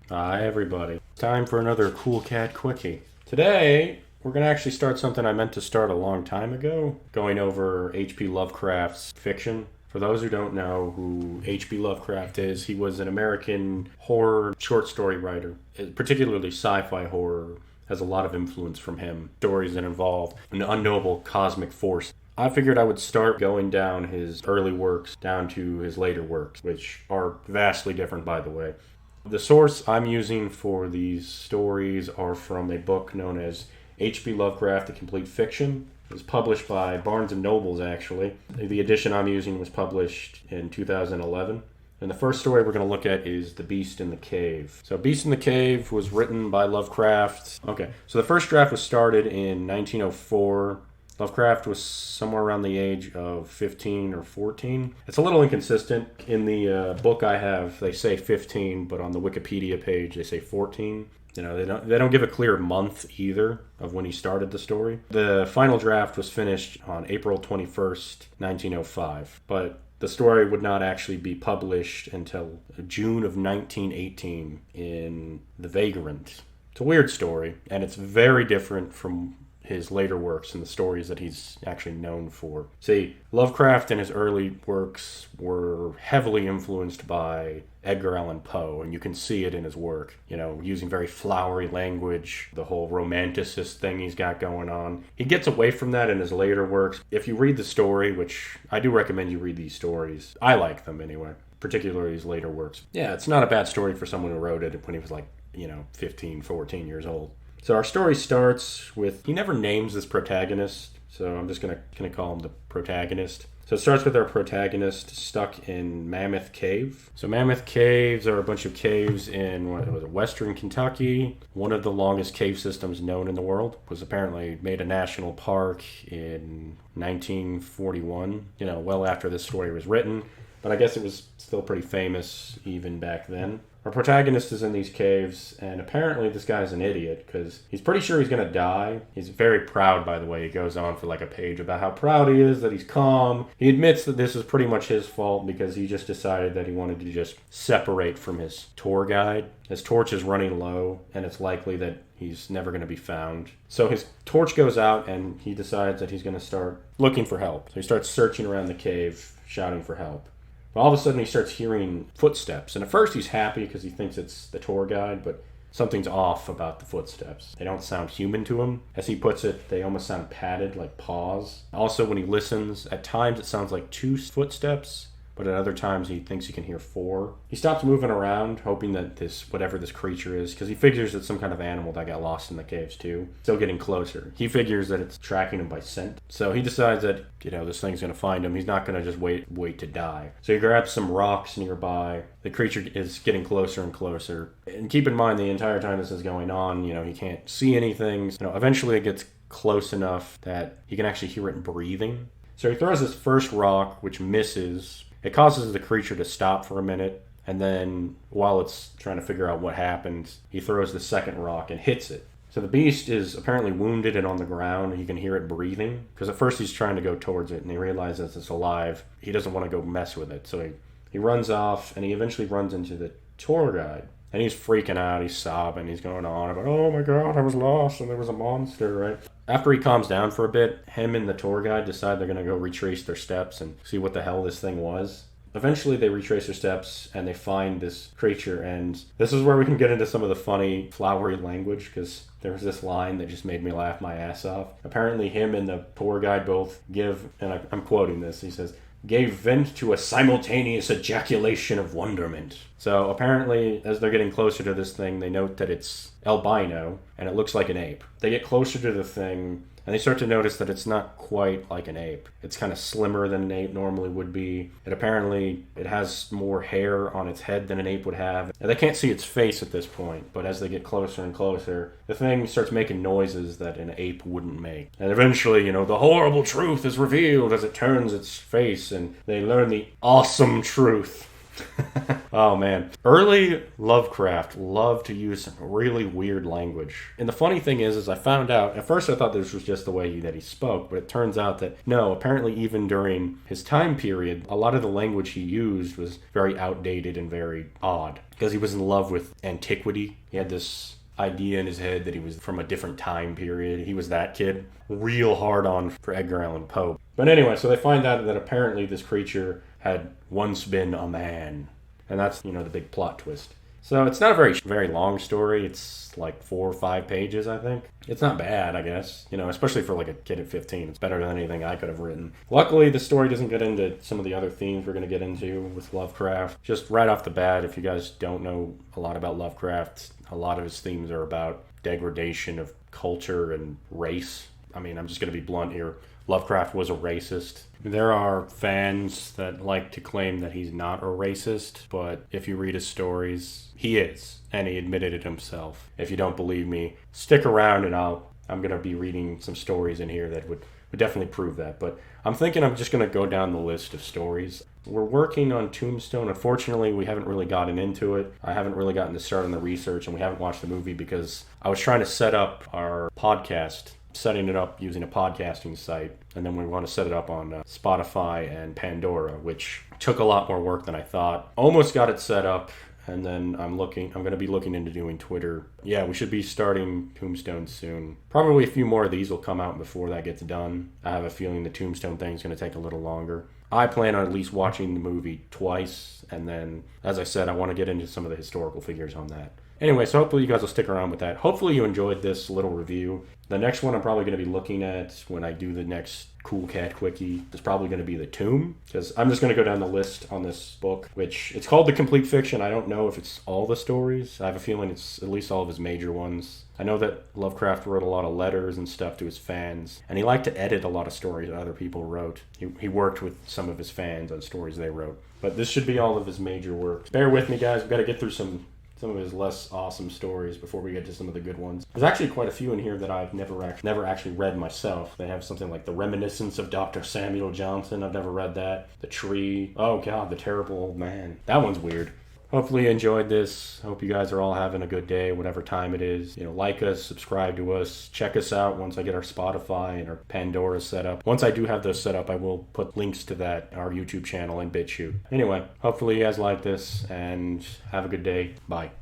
Hi, everybody. Time for another Cool Cat Quickie. Today, we're going to actually start something I meant to start a long time ago, going over H.P. Lovecraft's fiction. For those who don't know who H.P. Lovecraft is, he was an American horror short story writer, particularly sci-fi horror. Has a lot of influence from him. Stories that involve an unknowable cosmic force. I figured I would start going down his early works down to his later works, which are vastly different, by the way. The source I'm using for these stories are from a book known as H.P. Lovecraft: The Complete Fiction. It was published by Barnes and Nobles, actually. The edition I'm using was published in 2011. And the first story we're going to look at is The Beast in the Cave. So Beast in the Cave was written by Lovecraft. Okay, so the first draft was started in 1904. Lovecraft was somewhere around the age of 15 or 14. It's a little inconsistent. In the book I have, they say 15, but on the Wikipedia page, they say 14. You know, they don't give a clear month either of when he started the story. The final draft was finished on April 21st, 1905, but the story would not actually be published until June of 1918 in The Vagrant. It's a weird story, and it's very different from his later works and the stories that he's actually known for. See, Lovecraft and his early works were heavily influenced by Edgar Allan Poe, and you can see it in his work. You know, using very flowery language, the whole romanticist thing he's got going on. He gets away from that in his later works. If you read the story, which I do recommend you read these stories, I like them anyway, particularly his later works. Yeah, it's not a bad story for someone who wrote it when he was 15, 14 years old. So our story starts with, he never names this protagonist, so I'm just going to call him the protagonist. So it starts with our protagonist stuck in Mammoth Cave. So Mammoth Caves are a bunch of caves in western Kentucky. One of the longest cave systems known in the world. It was apparently made a national park in 1941, well after this story was written. But I guess it was still pretty famous even back then. Our protagonist is in these caves, and apparently this guy's an idiot because he's pretty sure he's going to die. He's very proud, by the way. He goes on for like a page about how proud he is, that he's calm. He admits that this is pretty much his fault because he just decided that he wanted to just separate from his tour guide. His torch is running low, and it's likely that he's never going to be found. So his torch goes out, and he decides that he's going to start looking for help. So he starts searching around the cave, shouting for help. All of a sudden, he starts hearing footsteps. And at first, he's happy because he thinks it's the tour guide, but something's off about the footsteps. They don't sound human to him. As he puts it, they almost sound padded, like paws. Also, when he listens, at times it sounds like 2 footsteps, but at other times he thinks he can hear 4. He stops moving around, hoping that whatever this creature is, because he figures it's some kind of animal that got lost in the caves too. Still getting closer. He figures that it's tracking him by scent. So he decides that, this thing's going to find him. He's not going to just wait to die. So he grabs some rocks nearby. The creature is getting closer and closer. And keep in mind, the entire time this is going on, he can't see anything. Eventually it gets close enough that he can actually hear it breathing. So he throws this first rock, which misses. It causes the creature to stop for a minute, and then while it's trying to figure out what happened, he throws the second rock and hits it. So the beast is apparently wounded and on the ground. He can hear it breathing, because at first he's trying to go towards it, and he realizes it's alive. He doesn't want to go mess with it, so he runs off, and he eventually runs into the tour guide. And he's freaking out, he's sobbing, he's going on about, oh my god, I was lost, and there was a monster, right? After he calms down for a bit, him and the tour guide decide they're going to go retrace their steps and see what the hell this thing was. Eventually, they retrace their steps, and they find this creature, and this is where we can get into some of the funny, flowery language, because there was this line that just made me laugh my ass off. Apparently, him and the tour guide both give, and I'm quoting this, he says, gave vent to a simultaneous ejaculation of wonderment. So apparently, as they're getting closer to this thing, they note that it's albino, and it looks like an ape. They get closer to the thing, and they start to notice that it's not quite like an ape. It's kind of slimmer than an ape normally would be. And apparently, it has more hair on its head than an ape would have. And they can't see its face at this point, but as they get closer and closer, the thing starts making noises that an ape wouldn't make. And eventually, the horrible truth is revealed as it turns its face, and they learn the awesome truth Oh man. Early Lovecraft loved to use some really weird language. And the funny thing is I found out, at first I thought this was just the way that he spoke, but it turns out that no, apparently even during his time period, a lot of the language he used was very outdated and very odd. Because he was in love with antiquity. He had this idea in his head that he was from a different time period. He was that kid. Real hard on for Edgar Allan Poe. But anyway, so they find out that apparently this creature had once been a man. And that's, the big plot twist. So it's not a very long story. It's like 4 or 5 pages, I think. It's not bad, I guess. Especially for like a kid at 15. It's better than anything I could have written. Luckily, the story doesn't get into some of the other themes we're going to get into with Lovecraft. Just right off the bat, if you guys don't know a lot about Lovecraft, a lot of his themes are about degradation of culture and race. I mean, I'm just going to be blunt here. Lovecraft was a racist. There are fans that like to claim that he's not a racist, but if you read his stories, he is, and he admitted it himself. If you don't believe me, stick around and I'm going to be reading some stories in here that would definitely prove that. But I'm thinking I'm just going to go down the list of stories. We're working on Tombstone. Unfortunately, we haven't really gotten into it. I haven't really gotten to start on the research, and we haven't watched the movie because I was trying to set up our podcast, setting it up using a podcasting site, and then we want to set it up on Spotify and Pandora, which took a lot more work than I thought. Almost got it set up, and then I'm going to be looking into doing Twitter. Yeah, we should be starting Tombstone soon. Probably a few more of these will come out before that gets done. I have a feeling the Tombstone thing is going to take a little longer. I plan on at least watching the movie twice, and then, as I said, I want to get into some of the historical figures on that. Anyway, so hopefully you guys will stick around with that. Hopefully you enjoyed this little review. The next one I'm probably going to be looking at when I do the next Cool Cat Quickie is probably going to be The Tomb, because I'm just going to go down the list on this book, which it's called The Complete Fiction. I don't know if it's all the stories. I have a feeling it's at least all of his major ones. I know that Lovecraft wrote a lot of letters and stuff to his fans, and he liked to edit a lot of stories that other people wrote. He worked with some of his fans on stories they wrote. But this should be all of his major work. Bear with me, guys. We've got to get through some of his less awesome stories before we get to some of the good ones. There's actually quite a few in here that I've never actually read myself. They have something like The Reminiscence of Dr. Samuel Johnson. I've never read that. The Tree. Oh god, The Terrible Old Man. That one's weird. Hopefully you enjoyed this. Hope you guys are all having a good day, whatever time it is. Like us, subscribe to us, check us out once I get our Spotify and our Pandora set up. Once I do have those set up, I will put links to that, our YouTube channel, and BitChute. Anyway, hopefully you guys like this, and have a good day. Bye.